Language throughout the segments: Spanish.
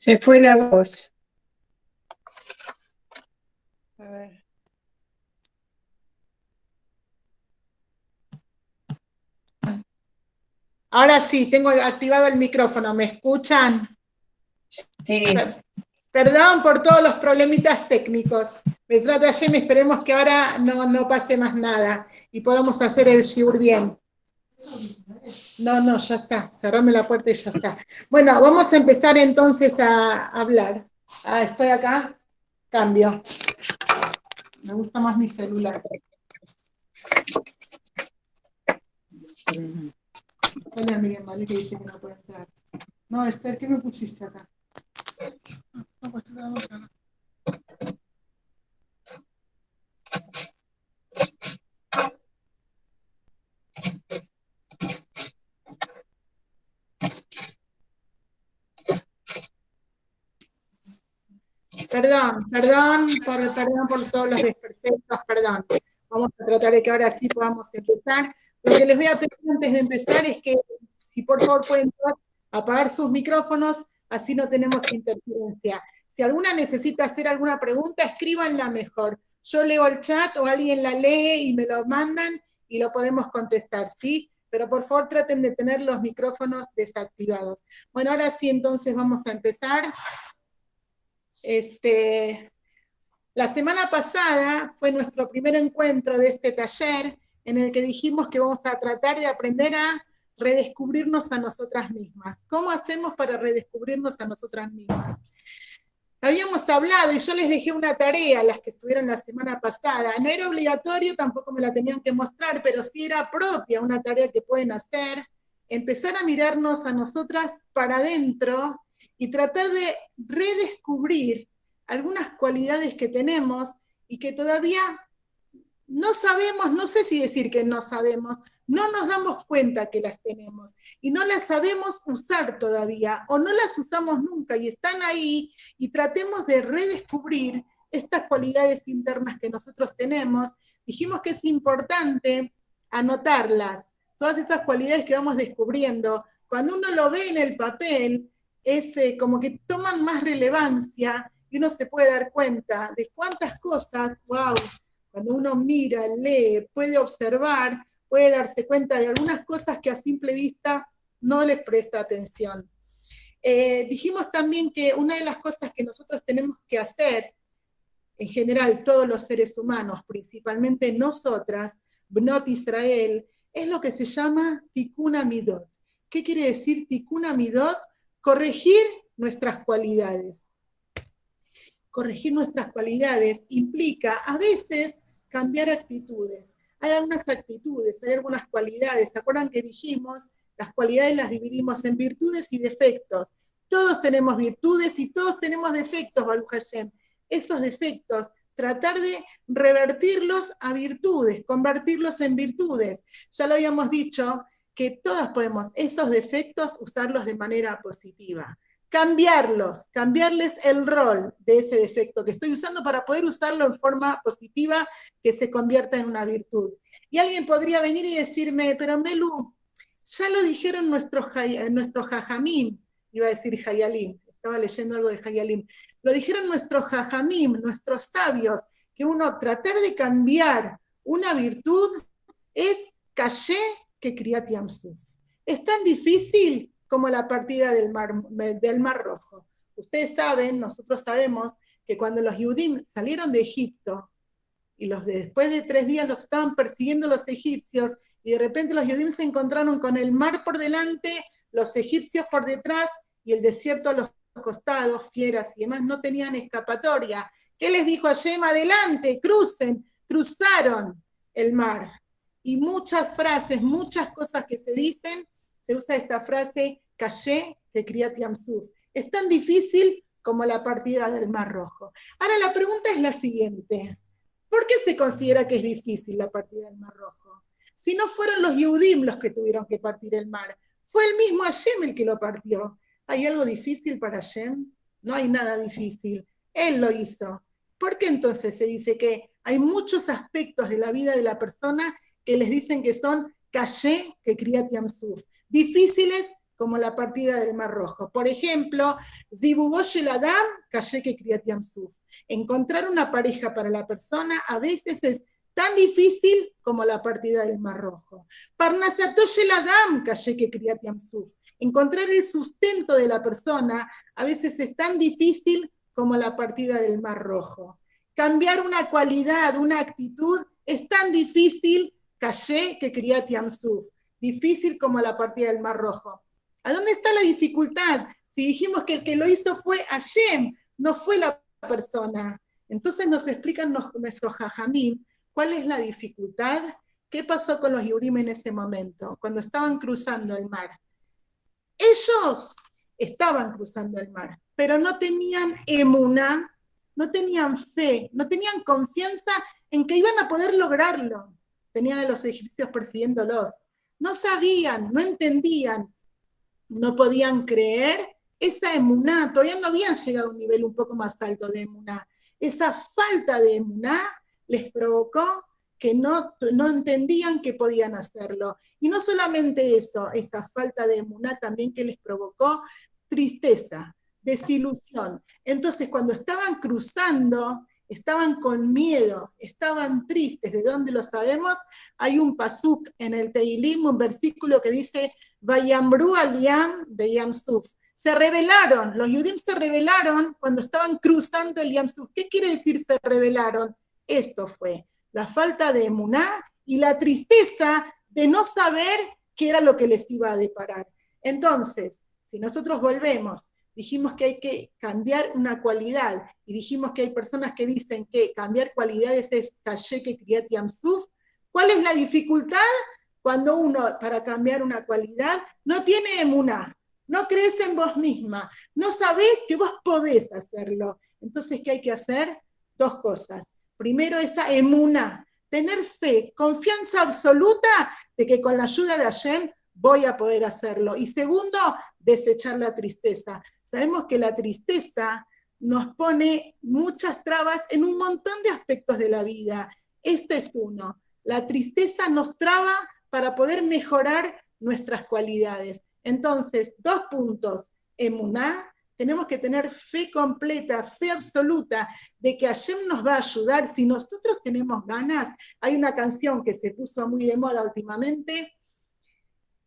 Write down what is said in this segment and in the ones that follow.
Se fue la voz. A ver. Ahora sí, tengo activado el micrófono. ¿Me escuchan? Sí. Perdón por todos los problemitas técnicos. Besrat Hashem, esperemos que ahora no pase más nada y podamos hacer el shiur bien. No, ya está. Cerrame la puerta y ya está. Bueno, vamos a empezar entonces a hablar. Estoy acá. Cambio. Me gusta más mi celular. Hola, Miguel Mali, que dice que no puede entrar. No, Esther, ¿qué me pusiste acá? No, pues acá. Perdón por todos los desperfectos, perdón. Vamos a tratar de que ahora sí podamos empezar. Lo que les voy a pedir antes de empezar es que, si por favor pueden apagar sus micrófonos, así no tenemos interferencia. Si alguna necesita hacer alguna pregunta, escríbanla mejor. Yo leo el chat o alguien la lee y me lo mandan y lo podemos contestar, ¿sí? Pero por favor traten de tener los micrófonos desactivados. Bueno, ahora sí, entonces vamos a empezar. La semana pasada fue nuestro primer encuentro de este taller en el que dijimos que vamos a tratar de aprender a redescubrirnos a nosotras mismas. ¿Cómo hacemos para redescubrirnos a nosotras mismas? Habíamos hablado y yo les dejé una tarea a las que estuvieron la semana pasada. No era obligatorio, tampoco me la tenían que mostrar, pero sí era propia, una tarea que pueden hacer. Empezar a mirarnos a nosotras para adentro y tratar de redescubrir algunas cualidades que tenemos y que todavía no sabemos, no sé si decir que no sabemos, no nos damos cuenta que las tenemos y no las sabemos usar todavía o no las usamos nunca y están ahí, y tratemos de redescubrir estas cualidades internas que nosotros tenemos. Dijimos que es importante anotarlas, todas esas cualidades que vamos descubriendo. Cuando uno lo ve en el papel, es como que toman más relevancia y uno se puede dar cuenta de cuántas cosas, wow, cuando uno mira, lee, puede observar, puede darse cuenta de algunas cosas que a simple vista no les presta atención. Dijimos también que una de las cosas que nosotros tenemos que hacer, en general todos los seres humanos, principalmente nosotras, Bnot Israel, es lo que se llama Tikkun Amidot. ¿Qué quiere decir Tikkun Amidot? Corregir nuestras cualidades. Corregir nuestras cualidades implica a veces cambiar actitudes. Hay algunas actitudes, hay algunas cualidades. ¿Se acuerdan que dijimos? Las cualidades las dividimos en virtudes y defectos. Todos tenemos virtudes y todos tenemos defectos, Baruch Hashem. Esos defectos, tratar de revertirlos a virtudes, convertirlos en virtudes. Ya lo habíamos dicho, que todas podemos esos defectos usarlos de manera positiva. Cambiarles el rol de ese defecto que estoy usando para poder usarlo en forma positiva, que se convierta en una virtud. Y alguien podría venir y decirme, pero Melu, ya lo dijeron nuestros jajamim, iba a decir Hayalim, estaba leyendo algo de Hayalim, lo dijeron nuestros jajamim, nuestros sabios, que uno tratar de cambiar una virtud es caché que Kriyat Yamsuf. Es tan difícil como la partida del Mar Rojo. Ustedes saben, nosotros sabemos, que cuando los Yudim salieron de Egipto, y después de 3 días los estaban persiguiendo los egipcios, y de repente los Yudim se encontraron con el mar por delante, los egipcios por detrás, y el desierto a los costados, fieras y demás, no tenían escapatoria. ¿Qué les dijo Hashem? Adelante, cruzaron el mar. Y muchas frases, muchas cosas que se dicen, se usa esta frase, caché de Kriyat Yamsuf. Es tan difícil como la partida del Mar Rojo. Ahora la pregunta es la siguiente. ¿Por qué se considera que es difícil la partida del Mar Rojo? Si no fueron los Yehudim los que tuvieron que partir el mar, fue el mismo Hashem el que lo partió. ¿Hay algo difícil para Hashem? No hay nada difícil. Él lo hizo. ¿Por qué entonces se dice que hay muchos aspectos de la vida de la persona que les dicen que son caché que Kriyat Yamsuf? Difíciles como la partida del Mar Rojo. Por ejemplo, Zibugó Shel Adam, Kasheke Kriyat Yam Suf. Encontrar una pareja para la persona a veces es tan difícil como la partida del Mar Rojo. Parnasato Shel Adam, Kasheke Kriyat Yam Suf. Encontrar el sustento de la persona a veces es tan difícil como la partida del Mar Rojo. Cambiar una cualidad, una actitud, es tan difícil, Caché, que Kriyat Yam Suf. Difícil como la partida del Mar Rojo. ¿A dónde está la dificultad? Si dijimos que el que lo hizo fue Hashem, no fue la persona. Entonces nos explican nuestros jajamim cuál es la dificultad, qué pasó con los Yehudim en ese momento, cuando estaban cruzando el mar. Ellos estaban cruzando el mar, pero no tenían emuná, no tenían fe, no tenían confianza en que iban a poder lograrlo. Tenían a los egipcios persiguiéndolos. No sabían, no entendían, no podían creer esa emuná. Todavía no habían llegado a un nivel un poco más alto de emuná. Esa falta de emuná les provocó que no entendían que podían hacerlo. Y no solamente eso, esa falta de emuná también que les provocó tristeza, desilusión. Entonces, cuando estaban cruzando, estaban con miedo, estaban tristes. ¿De dónde lo sabemos? Hay un pasuk en el Teilim, un versículo que dice, Vayamru al Yam de Yam Suf. Se rebelaron, los Yudim se rebelaron cuando estaban cruzando el Yam Suf. ¿Qué quiere decir se rebelaron? Esto fue la falta de emuná y la tristeza de no saber qué era lo que les iba a deparar. Entonces, si nosotros volvemos, dijimos que hay que cambiar una cualidad, y dijimos que hay personas que dicen que cambiar cualidades es Kasheke Kriyat Yam Suf. ¿Cuál es la dificultad? Cuando uno, para cambiar una cualidad, no tiene emuná, no crees en vos misma, no sabés que vos podés hacerlo. Entonces, ¿qué hay que hacer? Dos cosas. Primero, esa emuná, tener fe, confianza absoluta de que con la ayuda de Hashem voy a poder hacerlo. Y segundo, desechar la tristeza. Sabemos que la tristeza nos pone muchas trabas en un montón de aspectos de la vida. Este es uno. La tristeza nos traba para poder mejorar nuestras cualidades. Entonces, 2 puntos. Emuná, tenemos que tener fe completa, fe absoluta de que Hashem nos va a ayudar. Si nosotros tenemos ganas, hay una canción que se puso muy de moda últimamente,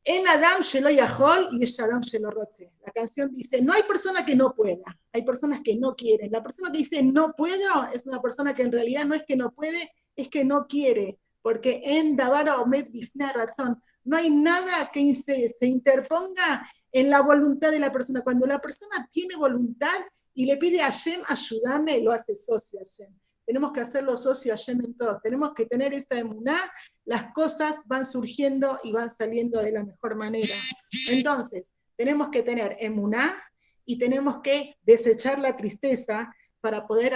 En Adam Shelo Yahol y Es Adam Shelo Rotze. La canción dice, no hay persona que no pueda, hay personas que no quieren. La persona que dice no puedo es una persona que en realidad no es que no puede, es que no quiere. Porque en Davara Omed Bifnei Ratzon no hay nada que se interponga en la voluntad de la persona. Cuando la persona tiene voluntad y le pide a Hashem, ayúdame, lo hace socio a Hashem. Tenemos que hacerlo socio a Hashem en todos. Tenemos que tener esa emuná. Las cosas van surgiendo y van saliendo de la mejor manera. Entonces, tenemos que tener emuná y tenemos que desechar la tristeza para poder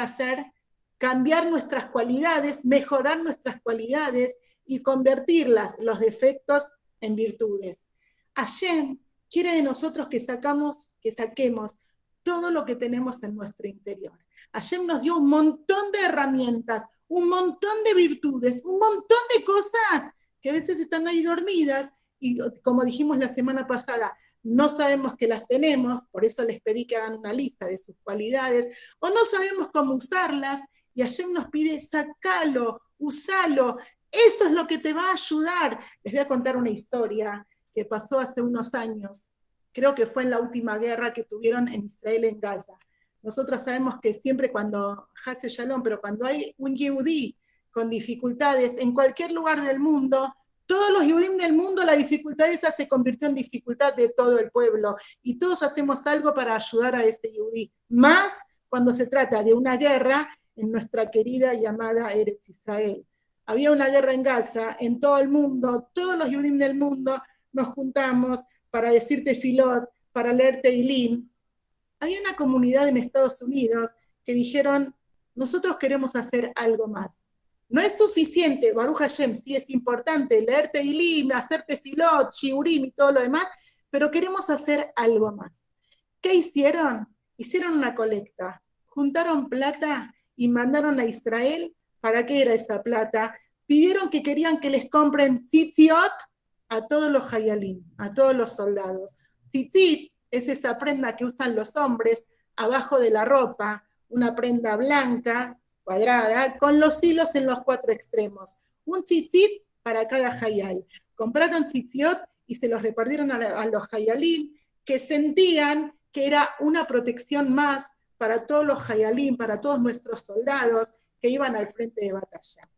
cambiar nuestras cualidades, mejorar nuestras cualidades y convertirlas, los defectos, en virtudes. Hashem quiere de nosotros que saquemos todo lo que tenemos en nuestro interior. Hashem nos dio un montón de herramientas, un montón de virtudes, un montón de cosas que a veces están ahí dormidas y como dijimos la semana pasada, no sabemos que las tenemos, por eso les pedí que hagan una lista de sus cualidades, o no sabemos cómo usarlas y Hashem nos pide sacalo, usalo, eso es lo que te va a ayudar. Les voy a contar una historia que pasó hace unos años, creo que fue en la última guerra que tuvieron en Israel en Gaza. Nosotros sabemos que siempre cuando, Hase Shalom, pero cuando hay un Yehudí con dificultades en cualquier lugar del mundo, todos los Yehudim del mundo, la dificultad esa se convirtió en dificultad de todo el pueblo y todos hacemos algo para ayudar a ese Yehudí. Más cuando se trata de una guerra en nuestra querida llamada Eretz Israel. Había una guerra en Gaza, en todo el mundo, todos los Yehudim del mundo nos juntamos para decir tefilot, para leer Teilim. Había una comunidad en Estados Unidos que dijeron, nosotros queremos hacer algo más. No es suficiente, Baruch Hashem, sí es importante leer Teilim, hacer tefilot, shiurim y todo lo demás, pero queremos hacer algo más. ¿Qué hicieron? Hicieron una colecta, juntaron plata y mandaron a Israel. ¿Para qué era esa plata? Pidieron que les compren tzitziot a todos los hayalim, a todos los soldados. Tzitzit es esa prenda que usan los hombres abajo de la ropa, una prenda blanca, cuadrada, con los hilos en los 4 extremos. Un tzitzit para cada hayal. Compraron tzitziot y se los repartieron a los hayalim, que sentían que era una protección más para todos los hayalim, para todos nuestros soldados que iban al frente de batalla.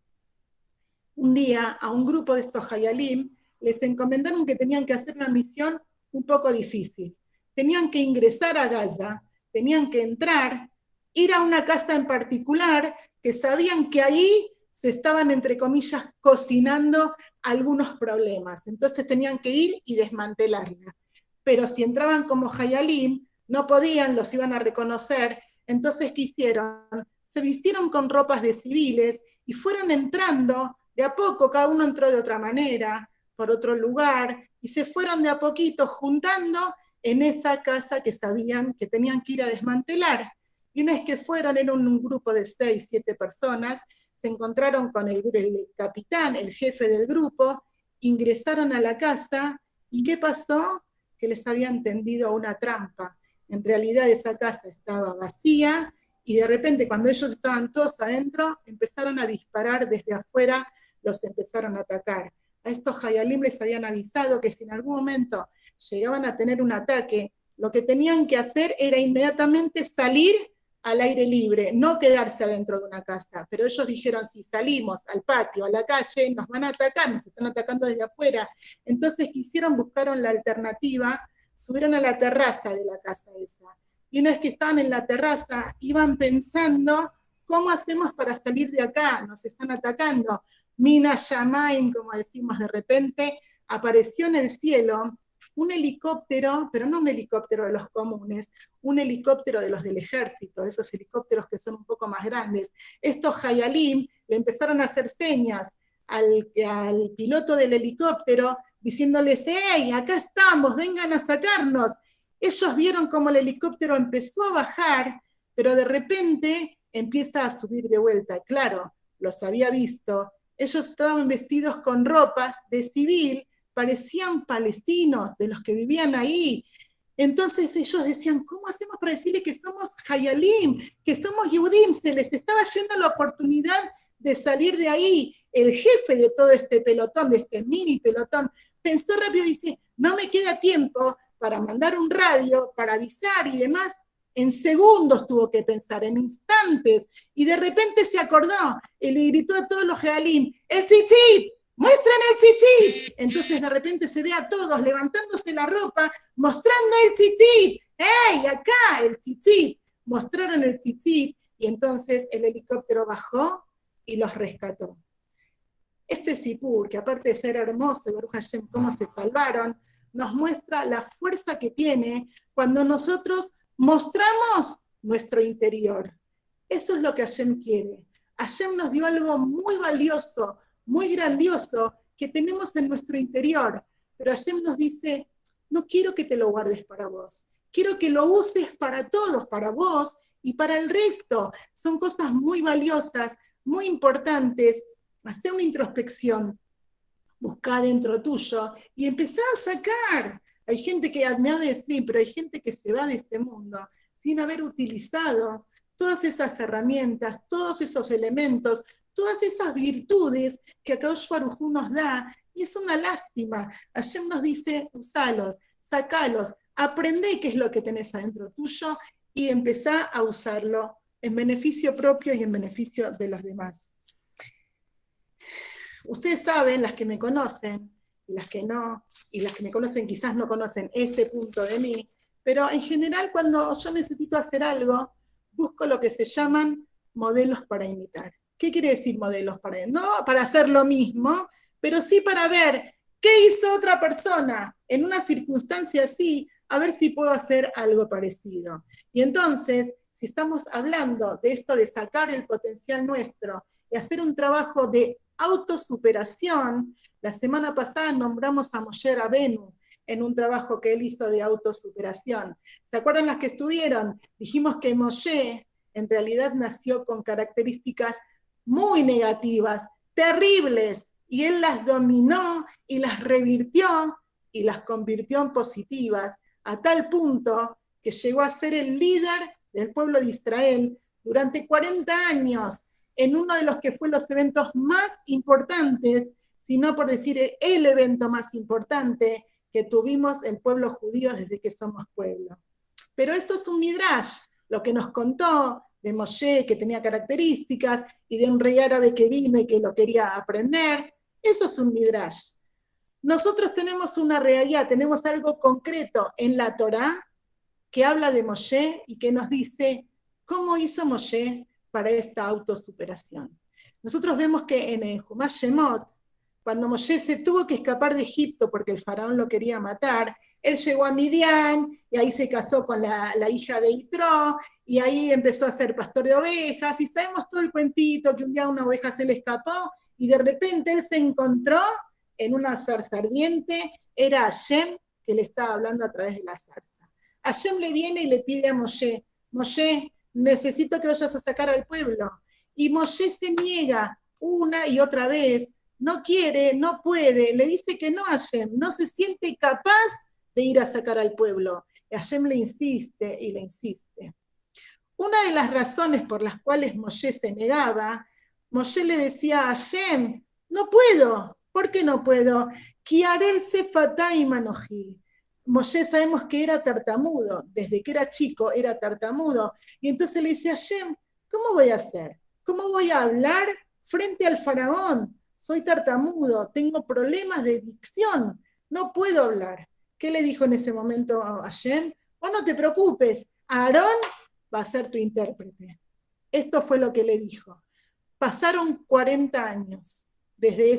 Un día a un grupo de estos hayalim les encomendaron que tenían que hacer una misión un poco difícil. Tenían que ingresar a Gaza, tenían que entrar, ir a una casa en particular que sabían que ahí se estaban, entre comillas, cocinando algunos problemas. Entonces tenían que ir y desmantelarla. Pero si entraban como hayalim, no podían, los iban a reconocer. Entonces, ¿qué hicieron? Se vistieron con ropas de civiles y fueron entrando de a poco, cada uno entró de otra manera, por otro lugar, y se fueron de a poquito juntando en esa casa que sabían que tenían que ir a desmantelar. Y una vez que fueron, era un grupo de 6, 7 personas, se encontraron con el capitán, el jefe del grupo, ingresaron a la casa, ¿y qué pasó? Que les habían tendido una trampa. En realidad esa casa estaba vacía, y de repente cuando ellos estaban todos adentro, empezaron a disparar desde afuera, los empezaron a atacar. A estos hayalim les habían avisado que si en algún momento llegaban a tener un ataque, lo que tenían que hacer era inmediatamente salir al aire libre, no quedarse adentro de una casa. Pero ellos dijeron, si salimos al patio, a la calle, nos van a atacar, nos están atacando desde afuera. Entonces quisieron, buscaron la alternativa, subieron a la terraza de la casa esa. Y una vez que estaban en la terraza, iban pensando, ¿cómo hacemos para salir de acá? Nos están atacando. Mina Shamaim, como decimos de repente, apareció en el cielo un helicóptero, pero no un helicóptero de los comunes, un helicóptero de los del ejército, esos helicópteros que son un poco más grandes. Estos hayalim le empezaron a hacer señas al piloto del helicóptero, diciéndoles, ¡hey, acá estamos, vengan a sacarnos! Ellos vieron cómo el helicóptero empezó a bajar, pero de repente empieza a subir de vuelta. Claro, los había visto. Ellos estaban vestidos con ropas de civil, parecían palestinos, de los que vivían ahí. Entonces ellos decían, ¿cómo hacemos para decirle que somos hayalim, que somos Yehudim? Se les estaba yendo la oportunidad de salir de ahí. El jefe de todo este pelotón, de este mini pelotón, pensó rápido y dice, no me queda tiempo para mandar un radio, para avisar y demás. En segundos tuvo que pensar, en instantes, y de repente se acordó, y le gritó a todos los hayalim, ¡el tzitzit! ¡Muestren el tzitzit! Entonces de repente se ve a todos levantándose la ropa, mostrando el tzitzit. ¡Hey, acá el tzitzit! Mostraron el tzitzit, y entonces el helicóptero bajó y los rescató. Este sipur, que aparte de ser hermoso, Baruch Hashem, cómo se salvaron, nos muestra la fuerza que tiene cuando nosotros mostramos nuestro interior. Eso es lo que Hashem quiere. Hashem nos dio algo muy valioso, muy grandioso, que tenemos en nuestro interior. Pero Hashem nos dice, no quiero que te lo guardes para vos. Quiero que lo uses para todos, para vos y para el resto. Son cosas muy valiosas, muy importantes. Hacer una introspección, buscar dentro tuyo y empezar a sacar. Hay gente que me ha de decir, pero hay gente que se va de este mundo sin haber utilizado todas esas herramientas, todos esos elementos, todas esas virtudes que Akadosh Baruj Hu nos da, y es una lástima. Hashem nos dice, usalos, sacalos, aprendé qué es lo que tenés adentro tuyo y empezá a usarlo en beneficio propio y en beneficio de los demás. Ustedes saben, las que me conocen, y las que no, y las que me conocen quizás no conocen este punto de mí, pero en general cuando yo necesito hacer algo, busco lo que se llaman modelos para imitar. ¿Qué quiere decir modelos para imitar? No para hacer lo mismo, pero sí para ver qué hizo otra persona en una circunstancia así, a ver si puedo hacer algo parecido. Y entonces, si estamos hablando de esto de sacar el potencial nuestro y hacer un trabajo de autosuperación, la semana pasada nombramos a Moshe Rabenu en un trabajo que él hizo de autosuperación. ¿Se acuerdan las que estuvieron? Dijimos que Moshe en realidad nació con características muy negativas, terribles, y él las dominó y las revirtió y las convirtió en positivas a tal punto que llegó a ser el líder del pueblo de Israel durante 40 años, en uno de los que fue los eventos más importantes, si no por decir el evento más importante que tuvimos el pueblo judío desde que somos pueblo. Pero esto es un midrash, lo que nos contó de Moshe, que tenía características, y de un rey árabe que vino y que lo quería aprender, eso es un midrash. Nosotros tenemos una realidad, tenemos algo concreto en la Torá que habla de Moshe y que nos dice cómo hizo Moshe para esta autosuperación. Nosotros vemos que en el Humash Shemot, cuando Moshe se tuvo que escapar de Egipto porque el faraón lo quería matar, él llegó a Midian y ahí se casó con la hija de Yitro y ahí empezó a ser pastor de ovejas y sabemos todo el cuentito que un día una oveja se le escapó y de repente él se encontró en una zarza ardiente, era Hashem que le estaba hablando a través de la zarza. Hashem le viene y le pide a Moshe, Moshe, necesito que vayas a sacar al pueblo. Y Moshe se niega una y otra vez, no quiere, no puede, le dice que no a Hashem, no se siente capaz de ir a sacar al pueblo. Y Hashem le insiste y le insiste. Una de las razones por las cuales Moshe se negaba, Moshe le decía a Hashem, no puedo. ¿Por qué no puedo? Kiarel sefatay manoji. Moshe sabemos que era tartamudo, desde que era chico era tartamudo. Y entonces le dice a Hashem, ¿cómo voy a hacer? ¿Cómo voy a hablar frente al faraón? Soy tartamudo, tengo problemas de dicción, no puedo hablar. ¿Qué le dijo en ese momento a Hashem? Oh, no te preocupes, Aarón va a ser tu intérprete. Esto fue lo que le dijo. Pasaron 40 años desde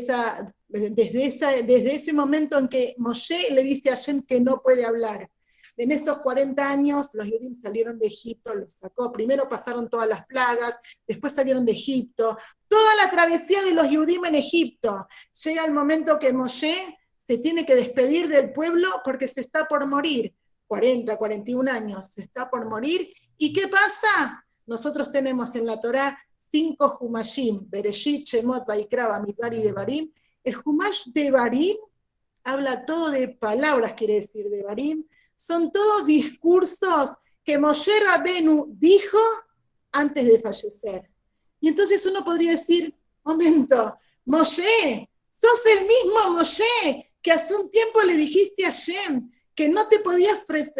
ese momento en que Moshe le dice a Hashem que no puede hablar. En estos 40 años los Yudim salieron de Egipto, los sacó, primero pasaron todas las plagas, después salieron de Egipto, toda la travesía de los Yudim en Egipto. Llega el momento que Moshe se tiene que despedir del pueblo porque se está por morir. 40, 41 años, se está por morir. ¿Y qué pasa? Nosotros tenemos en la Torá 5 Humashim, Bereshit, Shemot, Vaikra, Bamidbar y Devarim. El Humash de Devarim habla todo de palabras, quiere decir Devarim. Son todos discursos que Moshe Rabenu dijo antes de fallecer. Y entonces uno podría decir, momento, Moshe, sos el mismo Moshe que hace un tiempo le dijiste a Hashem que no te podías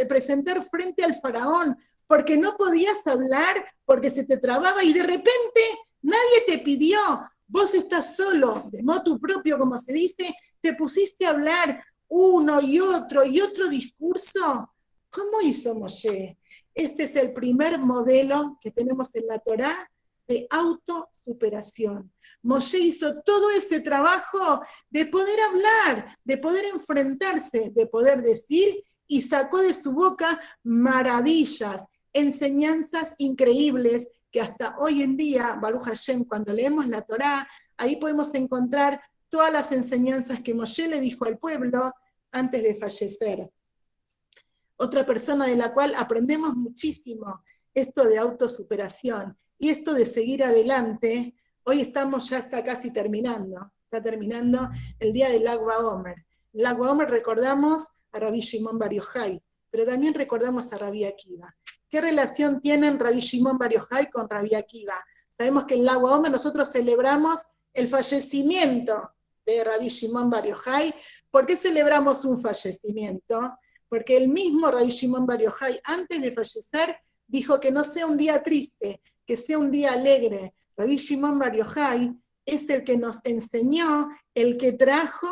presentar frente al faraón porque no podías hablar, porque se te trababa y de repente nadie te pidió, vos estás solo, de motu propio, como se dice, te pusiste a hablar uno y otro discurso. ¿Cómo hizo Moshe? Este es el primer modelo que tenemos en la Torá de autosuperación. Moshe hizo todo ese trabajo de poder hablar, de poder enfrentarse, de poder decir, y sacó de su boca maravillas, enseñanzas increíbles que hasta hoy en día, Baruch Hashem, cuando leemos la Torá, ahí podemos encontrar todas las enseñanzas que Moshe le dijo al pueblo antes de fallecer. Otra persona de la cual aprendemos muchísimo esto de autosuperación y esto de seguir adelante. Hoy ya está casi terminando, está terminando el día del Lag BaOmer. El Lag BaOmer recordamos a Rabbi Shimon Bar Yochai, pero también recordamos a Rabbi Akiva. ¿Qué relación tienen Rabbi Shimon Bar Yochai con Rabbi Akiva? Sabemos que en Lag BaOmer nosotros celebramos el fallecimiento de Rabbi Shimon Bar Yochai. ¿Por qué celebramos un fallecimiento? Porque el mismo Rabbi Shimon Bar Yochai, antes de fallecer, dijo que no sea un día triste, que sea un día alegre. Rabbi Shimon Bar Yochai es el que nos enseñó, el que trajo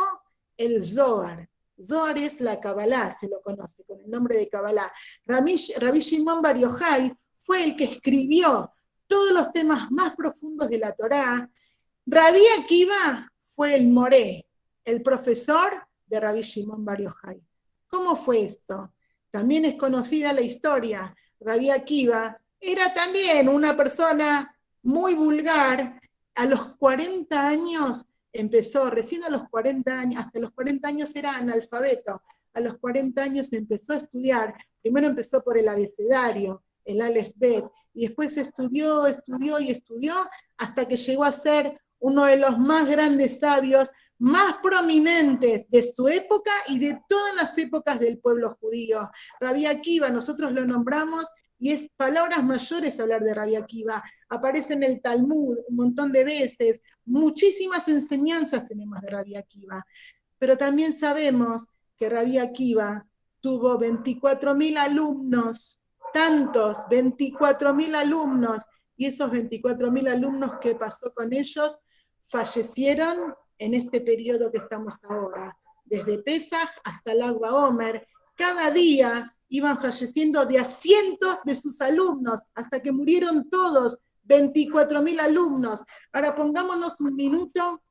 el Zohar. Zohar es la Kabbalah, se lo conoce con el nombre de Kabbalah. Rabbi Shimon Bar Yochai fue el que escribió todos los temas más profundos de la Torá. Rabbi Akiva fue el moré, el profesor de Rabbi Shimon Bar Yochai. ¿Cómo fue esto? También es conocida la historia. Rabbi Akiva era también una persona muy vulgar. A los 40 años empezó, recién a los 40 años, hasta los 40 años era analfabeto. A los 40 años empezó a estudiar. Primero empezó por el abecedario, el Aleph Bet, y después estudió hasta que llegó a ser uno de los más grandes sabios, más prominentes de su época y de todas las épocas del pueblo judío. Rabbi Akiva, nosotros lo nombramos y es palabras mayores hablar de Rabbi Akiva. Aparece en el Talmud un montón de veces, muchísimas enseñanzas tenemos de Rabbi Akiva, pero también sabemos que Rabbi Akiva tuvo 24.000 alumnos, tantos, 24.000 alumnos, y esos 24.000 alumnos, ¿qué pasó con ellos? Fallecieron en este periodo que estamos ahora, desde Pesaj hasta el Agua Omer. Cada día iban falleciendo de a cientos de sus alumnos, hasta que murieron todos, 24.000 alumnos. Ahora pongámonos un minuto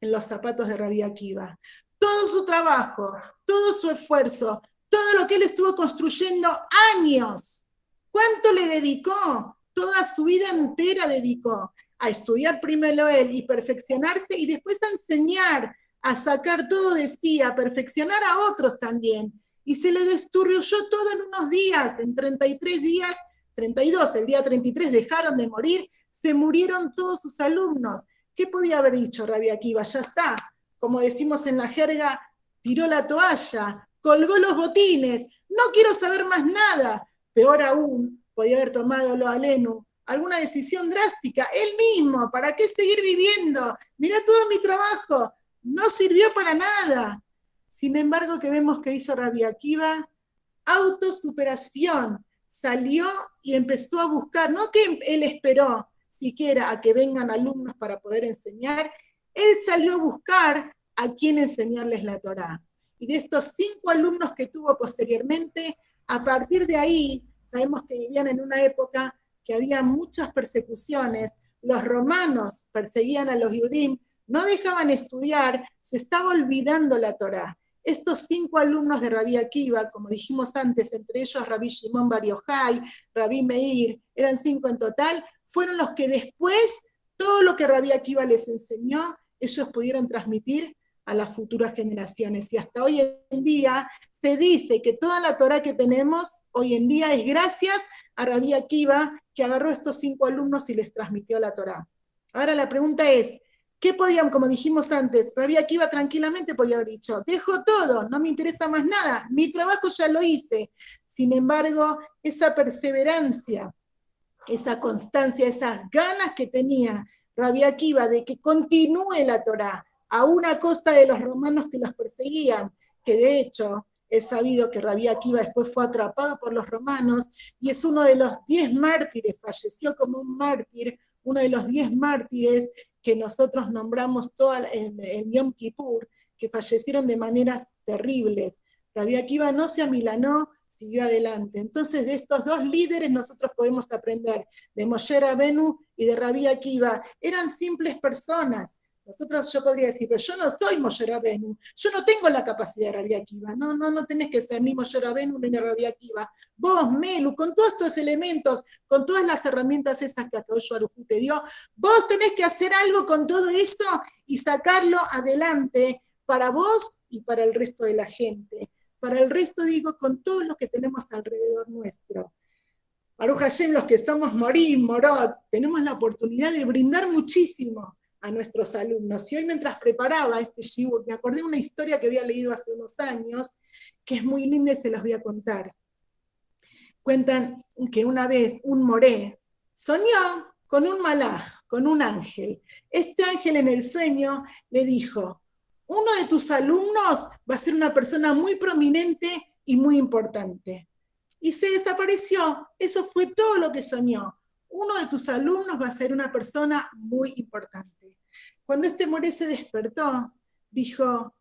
en los zapatos de Rabbi Akiva. Todo su trabajo, todo su esfuerzo, todo lo que él estuvo construyendo años, ¿cuánto le dedicó? Toda su vida entera dedicó a estudiar primero él y perfeccionarse y después a enseñar, a sacar todo de sí, a perfeccionar a otros también. Y se le destruyó todo en unos días, en 33 días, 32, el día 33 dejaron de morir, se murieron todos sus alumnos. ¿Qué podía haber dicho Rabbi Akiva? Ya está, como decimos en la jerga, tiró la toalla, colgó los botines, no quiero saber más nada. Peor aún, podía haber tomado lo alenu, alguna decisión drástica, él mismo, ¿para qué seguir viviendo? Mirá todo mi trabajo, no sirvió para nada. Sin embargo, ¿qué vemos que hizo Rabbi Akiva? Autosuperación, salió y empezó a buscar, no que él esperó siquiera a que vengan alumnos para poder enseñar, él salió a buscar a quién enseñarles la Torá. Y de estos 5 alumnos que tuvo posteriormente, a partir de ahí, sabemos que vivían en una época que había muchas persecuciones, los romanos perseguían a los Yudim, no dejaban estudiar, se estaba olvidando la Torá. Estos 5 alumnos de Rabbi Akiva, como dijimos antes, entre ellos Rabbi Shimon Bar Yochai, Rabbi Meir, eran 5 en total, fueron los que después, todo lo que Rabbi Akiva les enseñó, ellos pudieron transmitir a las futuras generaciones. Y hasta hoy en día se dice que toda la Torá que tenemos hoy en día es gracias a Rabbi Akiva, que agarró estos 5 alumnos y les transmitió la Torá. Ahora la pregunta es, ¿qué podían, como dijimos antes, Rabbi Akiva tranquilamente podía haber dicho, dejo todo, no me interesa más nada, mi trabajo ya lo hice. Sin embargo, esa perseverancia, esa constancia, esas ganas que tenía Rabbi Akiva de que continúe la Torá, a una costa de los romanos que los perseguían, que de hecho es sabido que Rabbi Akiva después fue atrapado por los romanos y es uno de los 10 mártires, falleció como un mártir, uno de los 10 mártires que nosotros nombramos en Yom Kippur, que fallecieron de maneras terribles. Rabbi Akiva no se amilanó, siguió adelante. Entonces, de estos 2 líderes nosotros podemos aprender, de Moshe Rabenu y de Rabbi Akiva. Eran simples personas. Nosotros, yo podría decir, pero yo no soy Moshe Rabenu, yo no tengo la capacidad de Rabbi Akiva, no tenés que ser ni Moshe Rabenu ni Rabbi Akiva. Vos, Melu, con todos estos elementos, con todas las herramientas esas que Akadosh Baruj Hu te dio, vos tenés que hacer algo con todo eso y sacarlo adelante para vos y para el resto de la gente. Para el resto, digo, con todos los que tenemos alrededor nuestro. Baruch Hashem, los que somos Morim, Morot, tenemos la oportunidad de brindar muchísimo a nuestros alumnos. Y hoy, mientras preparaba este shiur, me acordé de una historia que había leído hace unos años, que es muy linda y se las voy a contar. Cuentan que una vez un moré soñó con un malaj, con un ángel. Este ángel en el sueño le dijo, uno de tus alumnos va a ser una persona muy prominente y muy importante. Y se desapareció. Eso fue todo lo que soñó. Uno de tus alumnos va a ser una persona muy importante. Cuando este moré se despertó, dijo,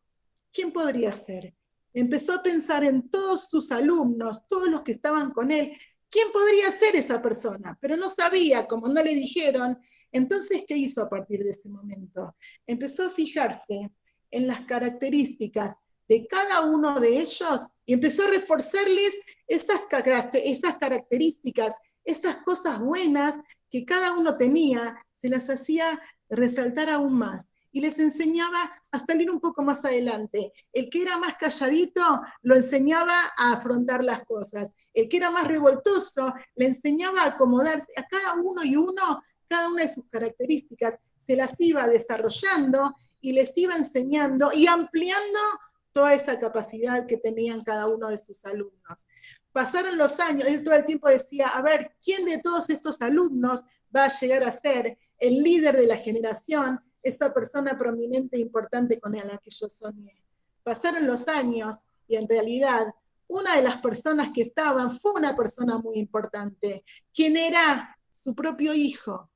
¿quién podría ser? Empezó a pensar en todos sus alumnos, todos los que estaban con él. ¿Quién podría ser esa persona? Pero no sabía, como no le dijeron. Entonces, ¿qué hizo a partir de ese momento? Empezó a fijarse en las características de cada uno de ellos y empezó a reforzarles esas características, esas cosas buenas que cada uno tenía, se las hacía resaltar aún más y les enseñaba a salir un poco más adelante. El que era más calladito lo enseñaba a afrontar las cosas. El que era más revoltoso le enseñaba a acomodarse. A cada uno y uno cada una de sus características, se las iba desarrollando y les iba enseñando y ampliando toda esa capacidad que tenían cada uno de sus alumnos. Pasaron los años, él todo el tiempo decía, a ver, ¿quién de todos estos alumnos va a llegar a ser el líder de la generación, esa persona prominente e importante con la que yo soñé? Pasaron los años y en realidad una de las personas que estaban fue una persona muy importante, quien era su propio hijo.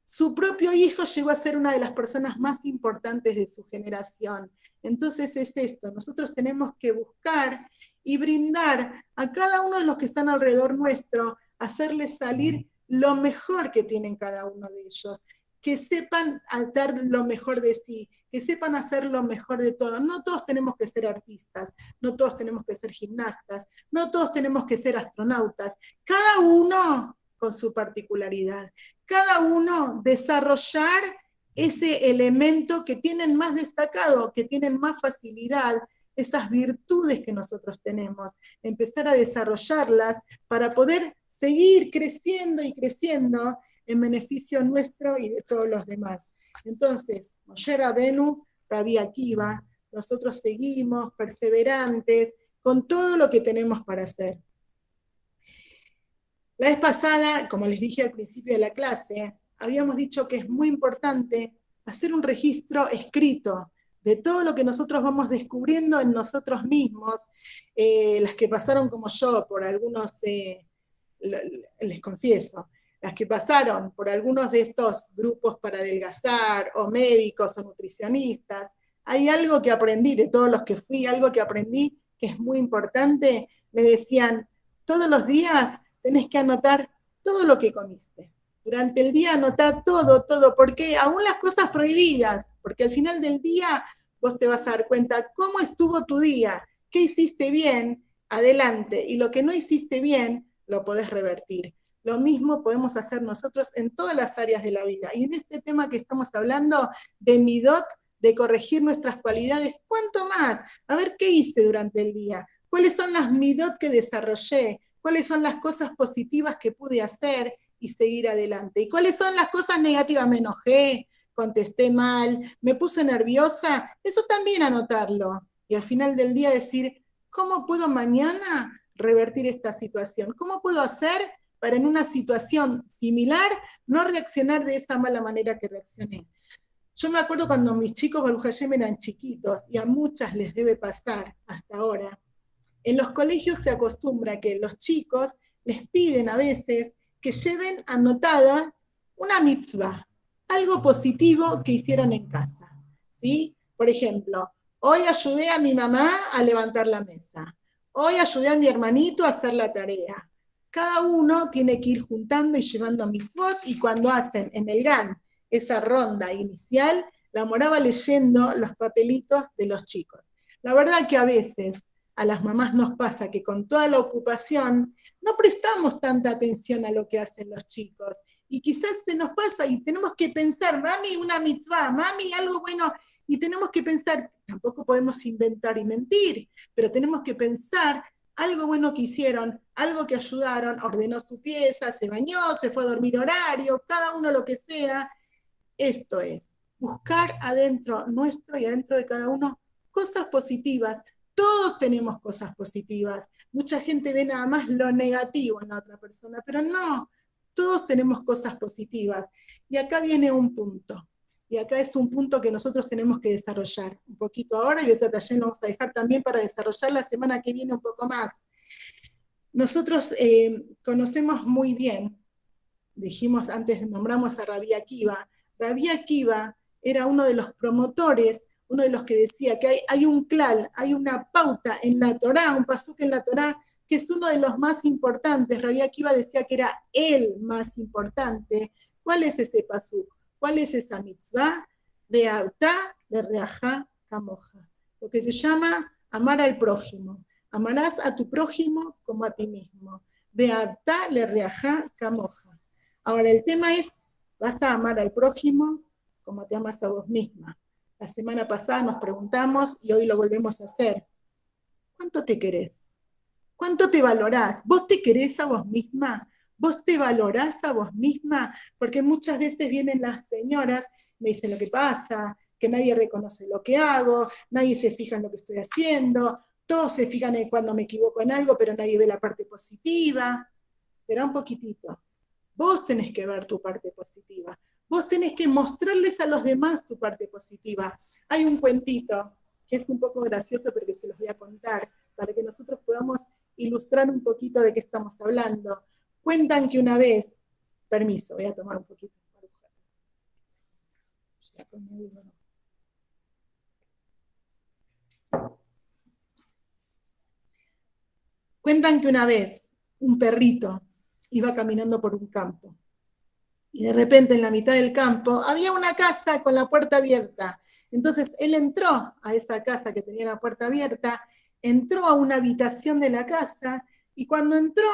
Su propio hijo llegó a ser una de las personas más importantes de su generación. Entonces es esto, nosotros tenemos que buscar y brindar a cada uno de los que están alrededor nuestro, hacerles salir lo mejor que tienen cada uno de ellos, que sepan dar lo mejor de sí, que sepan hacer lo mejor de todo. No todos tenemos que ser artistas, no todos tenemos que ser gimnastas, no todos tenemos que ser astronautas. Cada uno con su particularidad. Cada uno desarrollar ese elemento que tienen más destacado, que tienen más facilidad, esas virtudes que nosotros tenemos, empezar a desarrollarlas para poder seguir creciendo y creciendo en beneficio nuestro y de todos los demás. Entonces, Moshe Rabenu, Rabbi Akiva, nosotros seguimos perseverantes con todo lo que tenemos para hacer. La vez pasada, como les dije al principio de la clase, habíamos dicho que es muy importante hacer un registro escrito de todo lo que nosotros vamos descubriendo en nosotros mismos, las que pasaron como yo por algunos, les confieso, las que pasaron por algunos de estos grupos para adelgazar, o médicos o nutricionistas, hay algo que aprendí de todos los que fui, algo que aprendí que es muy importante. Me decían, todos los días tenés que anotar todo lo que comiste. Durante el día anotá todo, porque aún las cosas prohibidas, porque al final del día vos te vas a dar cuenta cómo estuvo tu día, qué hiciste bien, adelante, y lo que no hiciste bien, lo podés revertir. Lo mismo podemos hacer nosotros en todas las áreas de la vida. Y en este tema que estamos hablando de midot, de corregir nuestras cualidades, ¿cuánto más? A ver qué hice durante el día. ¿Cuáles son las midot que desarrollé? ¿Cuáles son las cosas positivas que pude hacer y seguir adelante? ¿Y cuáles son las cosas negativas? Me enojé, contesté mal, me puse nerviosa. Eso también anotarlo. Y al final del día decir, ¿cómo puedo mañana revertir esta situación? ¿Cómo puedo hacer para en una situación similar no reaccionar de esa mala manera que reaccioné? Yo me acuerdo cuando mis chicos, Baruch Hashem, eran chiquitos, y a muchas les debe pasar hasta ahora. En los colegios se acostumbra que los chicos les piden a veces que lleven anotada una mitzvah, algo positivo que hicieron en casa, ¿sí? Por ejemplo, hoy ayudé a mi mamá a levantar la mesa, hoy ayudé a mi hermanito a hacer la tarea. Cada uno tiene que ir juntando y llevando mitzvot, y cuando hacen en el GAN esa ronda inicial, la Morá va leyendo los papelitos de los chicos. La verdad que a veces a las mamás nos pasa que con toda la ocupación no prestamos tanta atención a lo que hacen los chicos. Y quizás se nos pasa y tenemos que pensar, mami, una mitzvah, mami, algo bueno. Y tenemos que pensar, tampoco podemos inventar y mentir, pero tenemos que pensar algo bueno que hicieron, algo que ayudaron, ordenó su pieza, se bañó, se fue a dormir horario, cada uno lo que sea. Esto es, buscar adentro nuestro y adentro de cada uno cosas positivas. Todos tenemos cosas positivas. Mucha gente ve nada más lo negativo en la otra persona, pero no, todos tenemos cosas positivas. Y acá viene un punto. Y acá es un punto que nosotros tenemos que desarrollar un poquito ahora, y ese taller lo vamos a dejar también para desarrollar la semana que viene un poco más. Nosotros conocemos muy bien, dijimos antes, nombramos a Rabbi Akiva. Rabbi Akiva era uno de los promotores, uno de los que decía que hay un klal, hay una pauta en la Torá, un pasuk en la Torá, que es uno de los más importantes. Rabbi Akiva decía que era el más importante. ¿Cuál es ese pasuk? ¿Cuál es esa mitzvah? De Abta, de Reajá, Kamoja. Lo que se llama amar al prójimo. Amarás a tu prójimo como a ti mismo. De Abta, le Reajá, Kamoja. Ahora, el tema es, ¿vas a amar al prójimo como te amas a vos misma? La semana pasada nos preguntamos, y hoy lo volvemos a hacer, ¿cuánto te querés? ¿Cuánto te valorás? ¿Vos te querés a vos misma? ¿Vos te valorás a vos misma? Porque muchas veces vienen las señoras, me dicen lo que pasa, que nadie reconoce lo que hago, nadie se fija en lo que estoy haciendo, todos se fijan en cuando me equivoco en algo, pero nadie ve la parte positiva. Espera un poquitito. Vos tenés que ver tu parte positiva. Vos tenés que mostrarles a los demás tu parte positiva. Hay un cuentito que es un poco gracioso, pero que se los voy a contar para que nosotros podamos ilustrar un poquito de qué estamos hablando. Cuentan que una vez, permiso, voy a tomar un poquito. Cuentan que una vez un perrito iba caminando por un campo y de repente en la mitad del campo había una casa con la puerta abierta. Entonces él entró a esa casa que tenía la puerta abierta, entró a una habitación de la casa y cuando entró,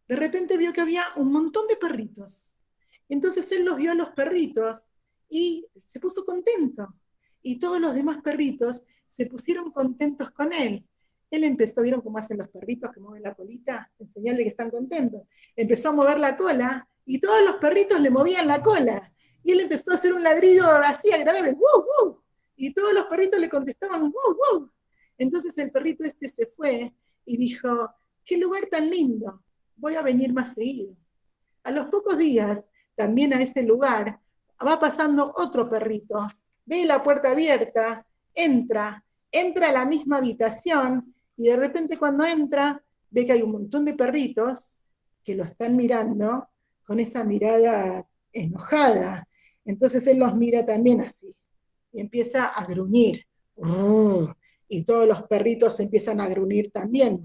de repente vio que había un montón de perritos. Entonces él los vio a los perritos y se puso contento. Y todos los demás perritos se pusieron contentos con él. Él empezó, ¿vieron cómo hacen los perritos que mueven la colita? En señal de que están contentos. Empezó a mover la cola y todos los perritos le movían la cola. Y él empezó a hacer un ladrido así agradable, ¡woo, woo! Y todos los perritos le contestaban, ¡woo, woo! Entonces el perrito este se fue y dijo, qué lugar tan lindo, voy a venir más seguido. A los pocos días, también a ese lugar, va pasando otro perrito, ve la puerta abierta, entra a la misma habitación y de repente cuando entra, ve que hay un montón de perritos que lo están mirando con esa mirada enojada. Entonces él los mira también así y empieza a gruñir. Y todos los perritos empiezan a gruñir también.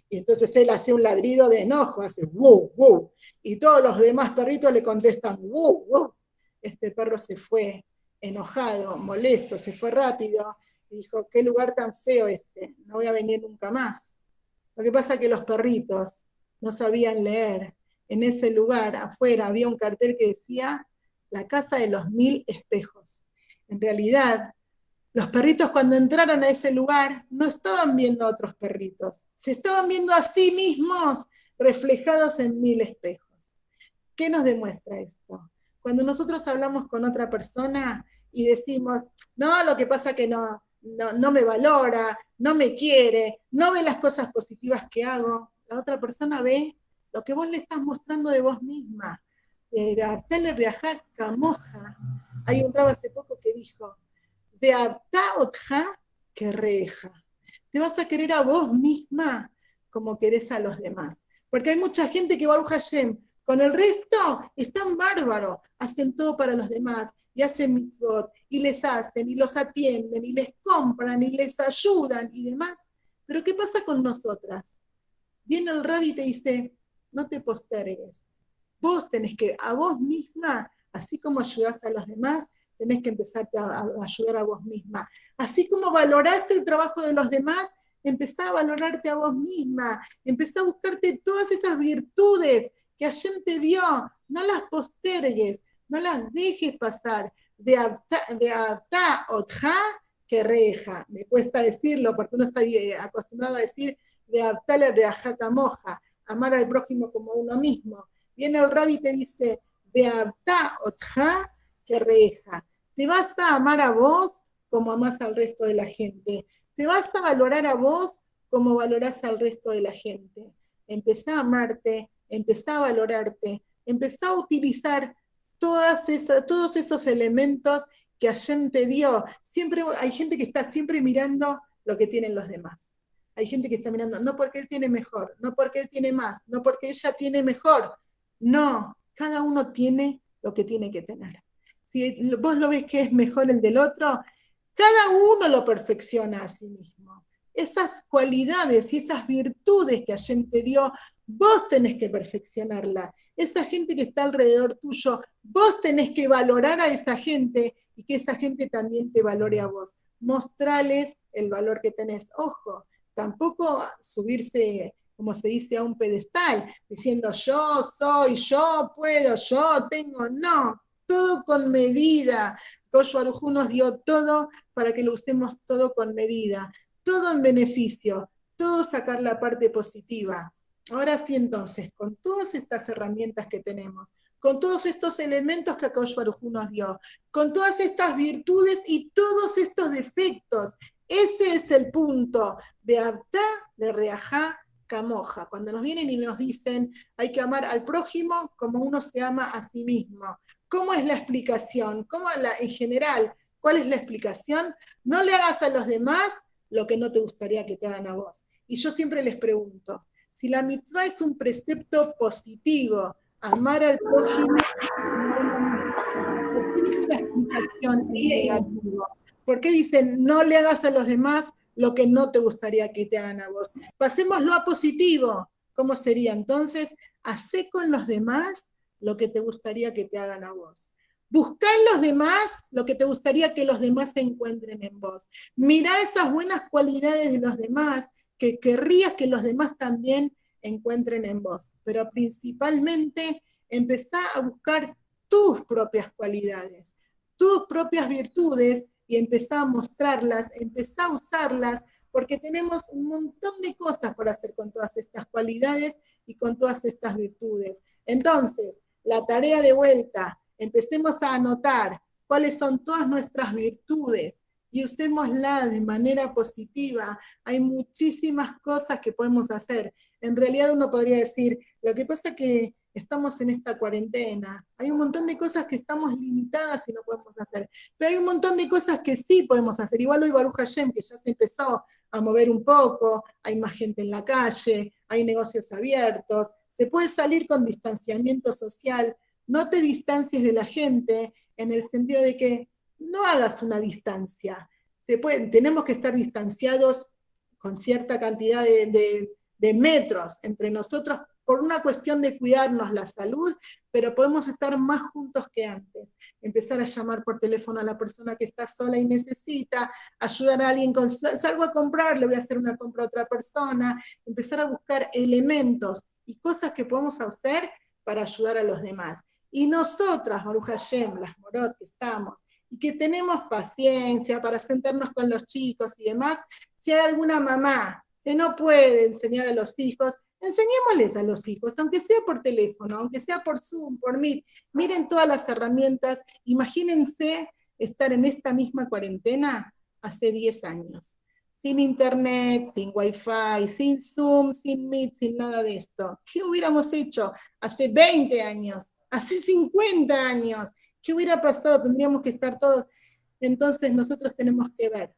Y entonces él hace un ladrido de enojo, hace ¡wow, wow! Y todos los demás perritos le contestan ¡wow, wow! Este perro se fue enojado, molesto, se fue rápido y dijo, qué lugar tan feo este, no voy a venir nunca más. Lo que pasa es que los perritos no sabían leer. En ese lugar, afuera, había un cartel que decía la casa de los 1000 espejos. En realidad, los perritos cuando entraron a ese lugar no estaban viendo a otros perritos, se estaban viendo a sí mismos reflejados en 1000 espejos. ¿Qué nos demuestra esto? Cuando nosotros hablamos con otra persona y decimos, no, lo que pasa es que no me valora, no me quiere, no ve las cosas positivas que hago, la otra persona ve lo que vos le estás mostrando de vos misma. De Abtele Riajá Camoja. Hay un rabo hace poco que dijo, de Abta Otja que reja. Te vas a querer a vos misma como querés a los demás. Porque hay mucha gente que Baruch Hashem, con el resto están bárbaros, hacen todo para los demás, y hacen mitzvot, y les hacen, y los atienden, y les compran, y les ayudan, y demás. Pero ¿qué pasa con nosotras? Viene el rabbi y te dice, no te postergues. Vos tenés que, a vos misma, así como ayudás a los demás, tenés que empezarte a ayudar a vos misma. Así como valorás el trabajo de los demás, empezá a valorarte a vos misma, empezá a buscarte todas esas virtudes que Hashem te dio, no las postergues, no las dejes pasar. De Abta Otja que reja. Me cuesta decirlo porque uno está acostumbrado a decir de Abtale Reajá Camoja, amar al prójimo como uno mismo. Viene el rabbi y te dice, de Abta Otja que reja. Te vas a amar a vos como amás al resto de la gente. Te vas a valorar a vos como valorás al resto de la gente. Empezá a amarte, empezá a valorarte, empezá a utilizar todos esos elementos que Hashem te dio. Siempre hay gente que está siempre mirando lo que tienen los demás. Hay gente que está mirando, no porque él tiene mejor, no porque él tiene más, no porque ella tiene mejor. No, cada uno tiene lo que tiene que tener. Si vos lo ves que es mejor el del otro, cada uno lo perfecciona a sí mismo. Esas cualidades y esas virtudes que Hashem te dio, vos tenés que perfeccionarla. Esa gente que está alrededor tuyo, vos tenés que valorar a esa gente y que esa gente también te valore a vos. Mostrales el valor que tenés. Ojo, tampoco subirse, como se dice, a un pedestal, diciendo yo soy, yo puedo, yo tengo. No, todo con medida. Kosh Baruj Hu nos dio todo para que lo usemos todo con medida, todo en beneficio, todo sacar la parte positiva. Ahora sí, entonces, con todas estas herramientas que tenemos, con todos estos elementos que Akadosh Baruj Hu nos dio, con todas estas virtudes y todos estos defectos, ese es el punto. Beabta de reajá camoja. Cuando nos vienen y nos dicen hay que amar al prójimo como uno se ama a sí mismo. ¿Cómo es la explicación? En general, ¿cuál es la explicación? No le hagas a los demás lo que no te gustaría que te hagan a vos. Y yo siempre les pregunto, si la mitzvah es un precepto positivo, amar al prójimo, ¿por qué viene la explicación en negativo? ¿Por qué dicen no le hagas a los demás lo que no te gustaría que te hagan a vos? Pasémoslo a positivo. ¿Cómo sería entonces? Hacé con los demás lo que te gustaría que te hagan a vos. Buscá en los demás lo que te gustaría que los demás se encuentren en vos. Mirá esas buenas cualidades de los demás que querrías que los demás también encuentren en vos. Pero principalmente empezá a buscar tus propias cualidades, tus propias virtudes y empezá a mostrarlas, empezá a usarlas, porque tenemos un montón de cosas por hacer con todas estas cualidades y con todas estas virtudes. Entonces, la tarea de vuelta, empecemos a anotar cuáles son todas nuestras virtudes y usémosla de manera positiva. Hay muchísimas cosas que podemos hacer. En realidad uno podría decir, lo que pasa es que estamos en esta cuarentena, hay un montón de cosas que estamos limitadas y no podemos hacer, pero hay un montón de cosas que sí podemos hacer. Igual hoy Baruch Hashem, que ya se empezó a mover un poco, hay más gente en la calle, hay negocios abiertos, se puede salir con distanciamiento social. No te distancies de la gente en el sentido de que no hagas una distancia. Tenemos que estar distanciados con cierta cantidad de metros entre nosotros por una cuestión de cuidarnos la salud, pero podemos estar más juntos que antes. Empezar a llamar por teléfono a la persona que está sola y necesita, ayudar a alguien con, salgo a comprar, le voy a hacer una compra a otra persona, empezar a buscar elementos y cosas que podemos hacer para ayudar a los demás. Y nosotras, Baruch Hashem, las morot que estamos, y que tenemos paciencia para sentarnos con los chicos y demás, si hay alguna mamá que no puede enseñar a los hijos, enseñémosles a los hijos, aunque sea por teléfono, aunque sea por Zoom, por Meet. Miren todas las herramientas. Imagínense estar en esta misma cuarentena hace 10 años. Sin internet, sin wifi, sin Zoom, sin Meet, sin nada de esto. ¿Qué hubiéramos hecho hace 20 años? Hace 50 años. ¿Qué hubiera pasado? Tendríamos que estar todos. Entonces nosotros tenemos que ver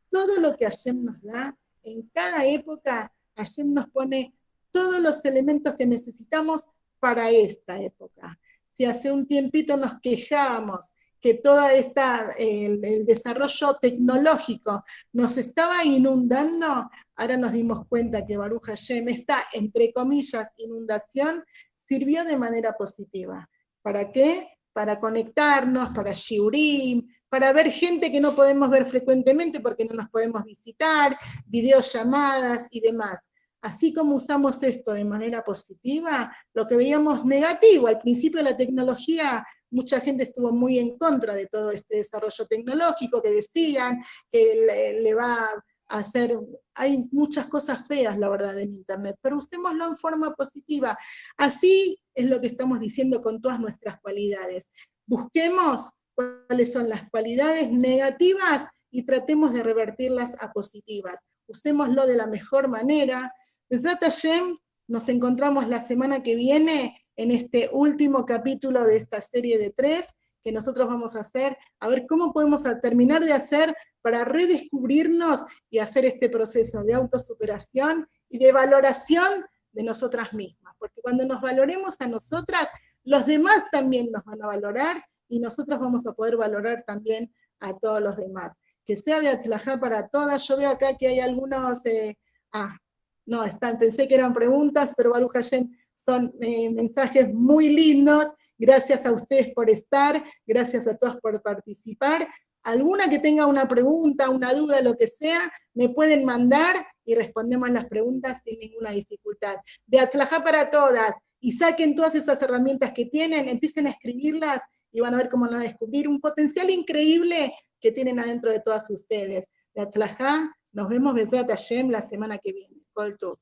todo lo que Hashem nos da. En cada época Hashem nos pone todos los elementos que necesitamos para esta época. Si hace un tiempito nos quejábamos que toda el desarrollo tecnológico nos estaba inundando, ahora nos dimos cuenta que Baruch Hashem, esta, entre comillas, inundación, sirvió de manera positiva. ¿Para qué? Para conectarnos, para shiurim, para ver gente que no podemos ver frecuentemente porque no nos podemos visitar, videollamadas y demás. Así como usamos esto de manera positiva, lo que veíamos negativo, al principio la tecnología, mucha gente estuvo muy en contra de todo este desarrollo tecnológico, que decían que le va a hacer, hay muchas cosas feas, la verdad, en Internet, pero usémoslo en forma positiva. Así es lo que estamos diciendo con todas nuestras cualidades. Busquemos cuáles son las cualidades negativas y tratemos de revertirlas a positivas. Usémoslo de la mejor manera. Besat Hashem, nos encontramos la semana que viene en este último capítulo de esta serie de 3 que nosotros vamos a hacer, a ver cómo podemos terminar de hacer para redescubrirnos y hacer este proceso de autosuperación y de valoración de nosotras mismas. Porque cuando nos valoremos a nosotras, los demás también nos van a valorar y nosotros vamos a poder valorar también a todos los demás. Que sea Beatzlajá para todas. Yo veo acá que hay algunos, no, pensé que eran preguntas, pero Baruch Hashem son mensajes muy lindos. Gracias a ustedes por estar, gracias a todos por participar. Alguna que tenga una pregunta, una duda, lo que sea, me pueden mandar y respondemos las preguntas sin ninguna dificultad. Beatzlajá para todas. Y saquen todas esas herramientas que tienen, empiecen a escribirlas y van a ver cómo van a descubrir un potencial increíble que tienen adentro de todas ustedes. Beatzlajá, nos vemos Besat Hashem la semana que viene. Kol Tov.